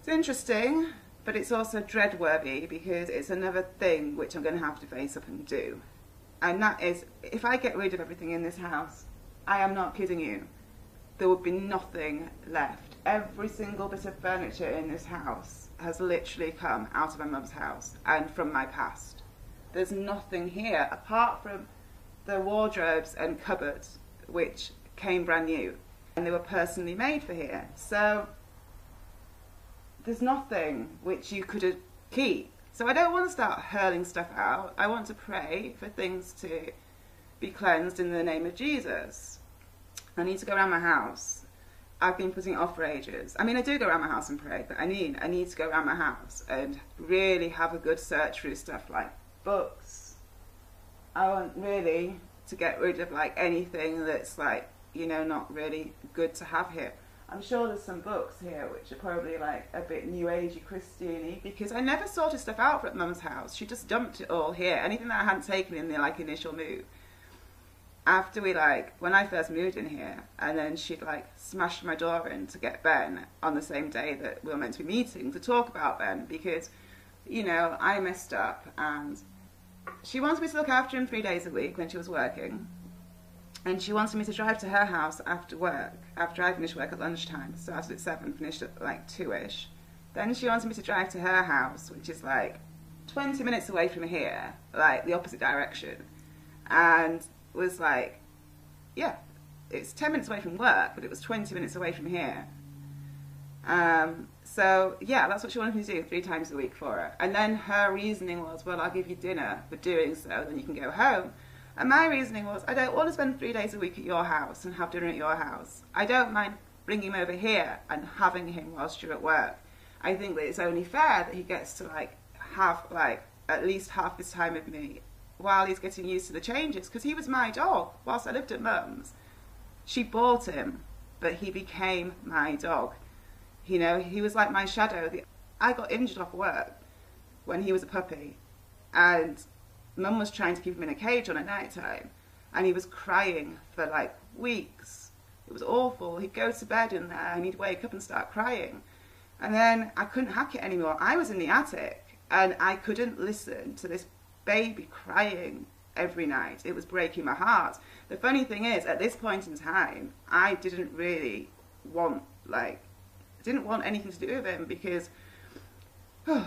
It's interesting, but it's also dread-worthy because it's another thing which I'm going to have to face up and do. And that is, if I get rid of everything in this house, I am not kidding you, there would be nothing left. Every single bit of furniture in this house has literally come out of my mum's house and from my past. There's nothing here apart from the wardrobes and cupboards, which came brand new, and they were personally made for here. So there's nothing which you could keep. So I don't want to start hurling stuff out. I want to pray for things to be cleansed in the name of Jesus. I need to go around my house. I've been putting it off for ages. I mean, I do go around my house and pray, but I need to go around my house and really have a good search through stuff like books. I want really to get rid of like anything that's like, you know, not really good to have here. I'm sure there's some books here which are probably like a bit new agey Christian-y, because I never sorted stuff out at Mum's house. She just dumped it all here. Anything that I hadn't taken in the like initial move. After we like, when I first moved in here, and then she'd like smashed my door in to get Ben on the same day that we were meant to be meeting to talk about Ben, because, you know, I messed up and she wanted me to look after him 3 days a week when she was working. And she wanted me to drive to her house after work, after I finished work at lunchtime. Started at 7, finished at like 2-ish. Then she wanted me to drive to her house, which is like 20 minutes away from here, like the opposite direction. And was like, yeah, it's 10 minutes away from work, but it was 20 minutes away from here. So yeah, that's what she wanted me to do 3 times a week for her. And then her reasoning was, well, I'll give you dinner for doing so, then you can go home. And my reasoning was, I don't want to spend 3 days a week at your house and have dinner at your house. I don't mind bringing him over here and having him whilst you're at work. I think that it's only fair that he gets to like have like at least half his time with me while he's getting used to the changes, because he was my dog whilst I lived at Mum's. She bought him, but he became my dog. You know, he was like my shadow. I got injured off work when he was a puppy, and Mum was trying to keep him in a cage on at night time, and he was crying for like weeks. It was awful. He'd go to bed in there and he'd wake up and start crying. And then I couldn't hack it anymore. I was in the attic and I couldn't listen to this baby crying every night. It was breaking my heart. The funny thing is, at this point in time, I didn't really want, didn't want anything to do with him because,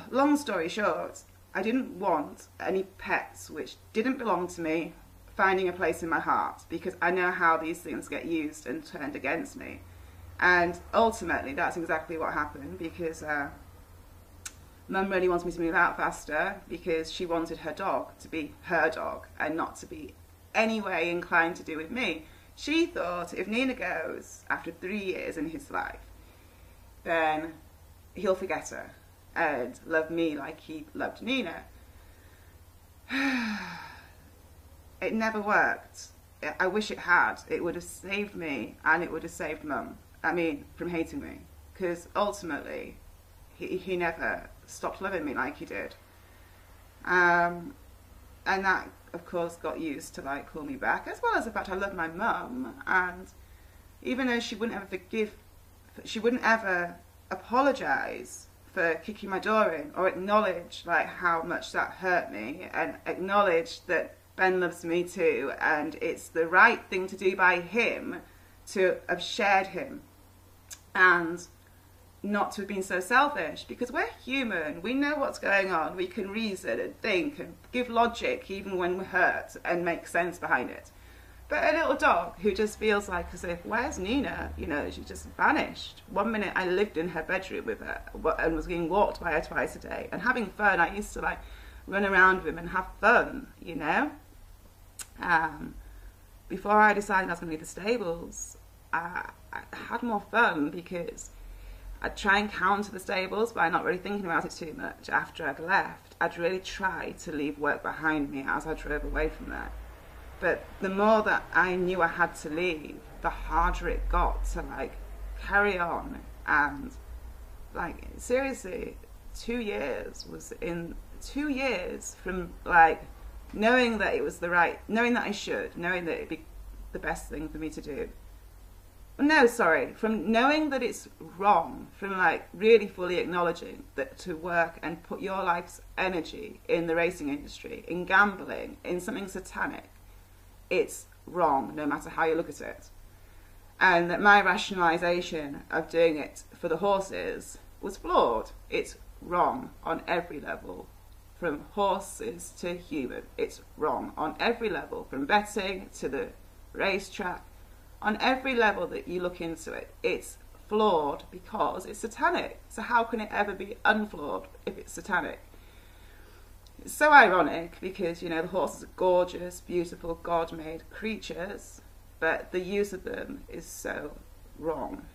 long story short, I didn't want any pets which didn't belong to me finding a place in my heart, because I know how these things get used and turned against me. And ultimately, that's exactly what happened, because Mum really wanted me to move out faster because she wanted her dog to be her dog and not to be any way inclined to do with me. She thought if Nina goes after 3 years in his life, then he'll forget her and love me like he loved Nina. It never worked. I wish it had. It would have saved me, and it would have saved Mum. I mean, from hating me, because ultimately he never stopped loving me like he did. And that, of course, got used to like pull me back, as well as the fact I love my mum, and even though she wouldn't ever apologise for kicking my door in or acknowledge like how much that hurt me, and acknowledge that Ben loves me too, and it's the right thing to do by him to have shared him and not to have been so selfish, because we're human, we know what's going on, we can reason and think and give logic even when we're hurt and make sense behind it. But a little dog who just feels like as if, where's Nina? You know, she just vanished. 1 minute I lived in her bedroom with her and was being walked by her twice a day and having fun. I used to like run around with him and have fun, you know. Before I decided I was going to leave the stables, I had more fun because I'd try and counter the stables by not really thinking about it too much. After I'd left, I'd really try to leave work behind me as I drove away from there. But the more that I knew I had to leave, the harder it got to like carry on. And like seriously, 2 years was in 2 years from like knowing that it was the right, knowing that I should, knowing that it'd be the best thing for me to do, no, sorry, from knowing that it's wrong, from like really fully acknowledging that to work and put your life's energy in the racing industry, in gambling, in something satanic, it's wrong no matter how you look at it. And that my rationalisation of doing it for the horses was flawed. It's wrong on every level, from horses to human. It's wrong on every level, from betting to the racetrack. On every level that you look into it, it's flawed because it's satanic. So how can it ever be unflawed if it's satanic? It's so ironic because, you know, the horses are gorgeous, beautiful, God-made creatures, but the use of them is so wrong.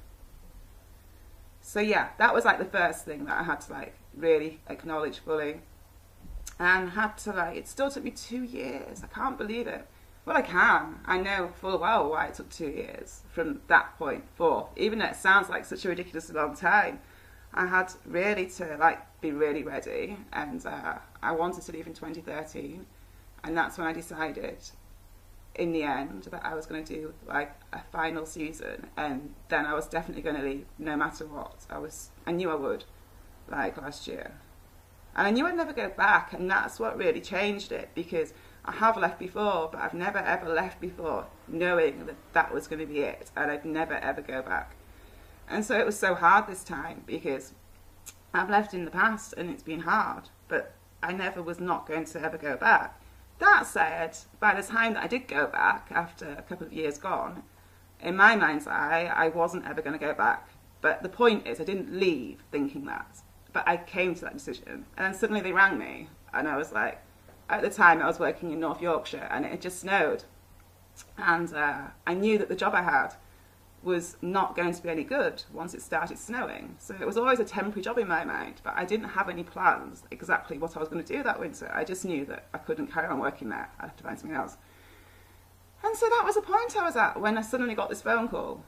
So yeah, that was like the first thing that I had to like really acknowledge fully. And had to like, it still took me 2 years. I can't believe it. Well, I can. I know full well why it took 2 years from that point forth. Even though it sounds like such a ridiculously long time, I had really to like be really ready. And I wanted to leave in 2013. And that's when I decided in the end that I was going to do like a final season. And then I was definitely going to leave no matter what. I knew I would, like last year. And I knew I'd never go back. And that's what really changed it, because I have left before, but I've never ever left before knowing that that was going to be it, and I'd never ever go back. And so it was so hard this time, because I've left in the past and it's been hard, but I never was not going to ever go back. That said, by the time that I did go back, after a couple of years gone, in my mind's eye, I wasn't ever going to go back. But the point is, I didn't leave thinking that, but I came to that decision. And then suddenly they rang me, and I was like, at the time I was working in North Yorkshire and it had just snowed, and I knew that the job I had was not going to be any good once it started snowing. So it was always a temporary job in my mind, but I didn't have any plans exactly what I was going to do that winter. I just knew that I couldn't carry on working there. I'd have to find something else. And so that was the point I was at when I suddenly got this phone call.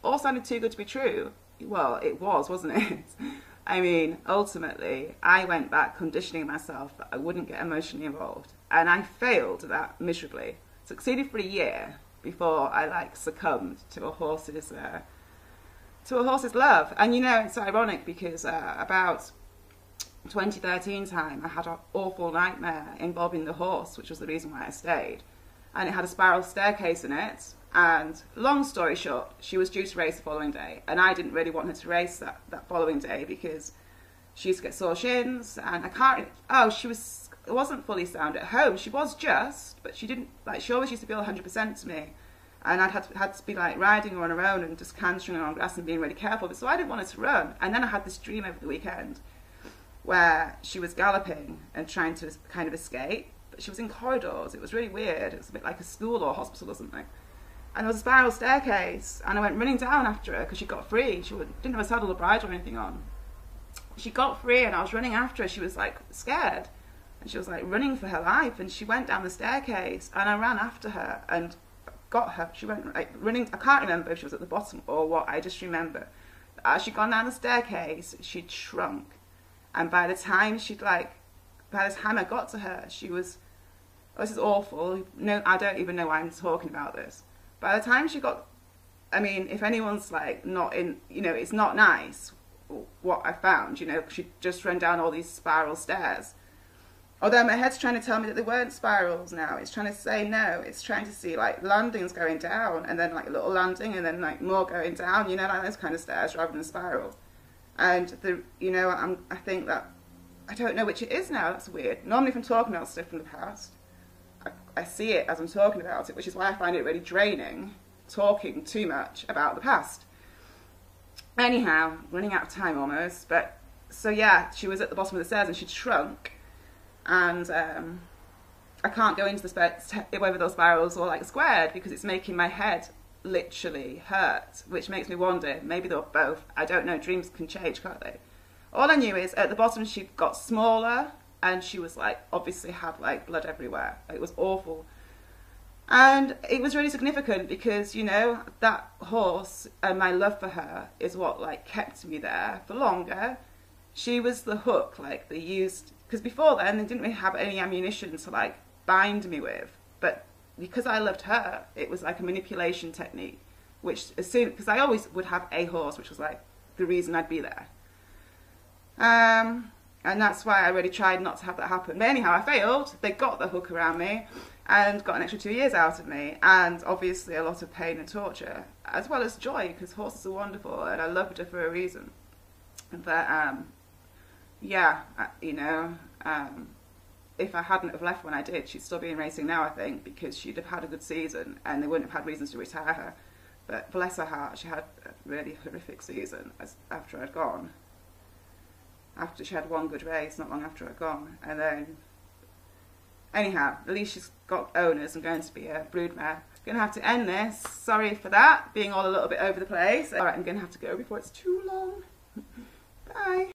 All sounded too good to be true. Well, it was, wasn't it? I mean, ultimately, I went back conditioning myself that I wouldn't get emotionally involved. And I failed at that miserably. Succeeded for a year before I like succumbed to a horse's love. And you know, it's ironic because about 2013 time, I had an awful nightmare involving the horse, which was the reason why I stayed. And it had a spiral staircase in it. And long story short, she was due to race the following day, and I didn't really want her to race that following day because she used to get sore shins, and I can't. Oh, it wasn't fully sound at home. She was just, but she didn't like. She always used to feel 100% to me, and I'd had to be like riding her on her own and just cantering her on grass and being really careful. But so I didn't want her to run. And then I had this dream over the weekend where she was galloping and trying to kind of escape, but she was in corridors. It was really weird. It was a bit like a school or hospital or something. And there was a spiral staircase, and I went running down after her because she got free. She didn't have a saddle or bridle or anything on. She got free, and I was running after her. She was like scared, and she was like running for her life. And she went down the staircase, and I ran after her and got her. She went like running. I can't remember if she was at the bottom or what. I just remember that as she'd gone down the staircase, she'd shrunk, and by the time I got to her, she was. Oh, this is awful. No, I don't even know why I'm talking about this. By the time she got, I mean, if anyone's like not in, you know, it's not nice what I found, you know, she'd just run down all these spiral stairs. Although my head's trying to tell me that they weren't spirals now. It's trying to say no. It's trying to see like landings going down and then like a little landing and then like more going down, you know, like those kind of stairs rather than spiral. And I think that, I don't know which it is now. That's weird. Normally if I'm talking about stuff from the past, I see it as I'm talking about it, which is why I find it really draining, talking too much about the past. Anyhow, running out of time almost, but so yeah, she was at the bottom of the stairs and she'd shrunk, and I can't go into whether those spirals or like squared because it's making my head literally hurt, which makes me wonder, maybe they're both. I don't know, dreams can change, can't they? All I knew is at the bottom she got smaller, and she was like, obviously had like blood everywhere. It was awful. And it was really significant because, you know, that horse and my love for her is what like kept me there for longer. She was the hook, like they used, because before then they didn't really have any ammunition to like bind me with. But because I loved her, it was like a manipulation technique which as soon, because I always would have a horse, which was like the reason I'd be there. And that's why I really tried not to have that happen. But anyhow, I failed. They got the hook around me and got an extra 2 years out of me, and obviously a lot of pain and torture, as well as joy, because horses are wonderful and I loved her for a reason. But yeah, you know, if I hadn't have left when I did, she'd still be in racing now, I think, because she'd have had a good season and they wouldn't have had reasons to retire her. But bless her heart, she had a really horrific season after I'd gone. After she had one good race, not long after I'd gone. And then, anyhow, at least she's got owners and going to be a broodmare. I'm going to have to end this. Sorry for that, being all a little bit over the place. Alright, I'm going to have to go before it's too long. Bye.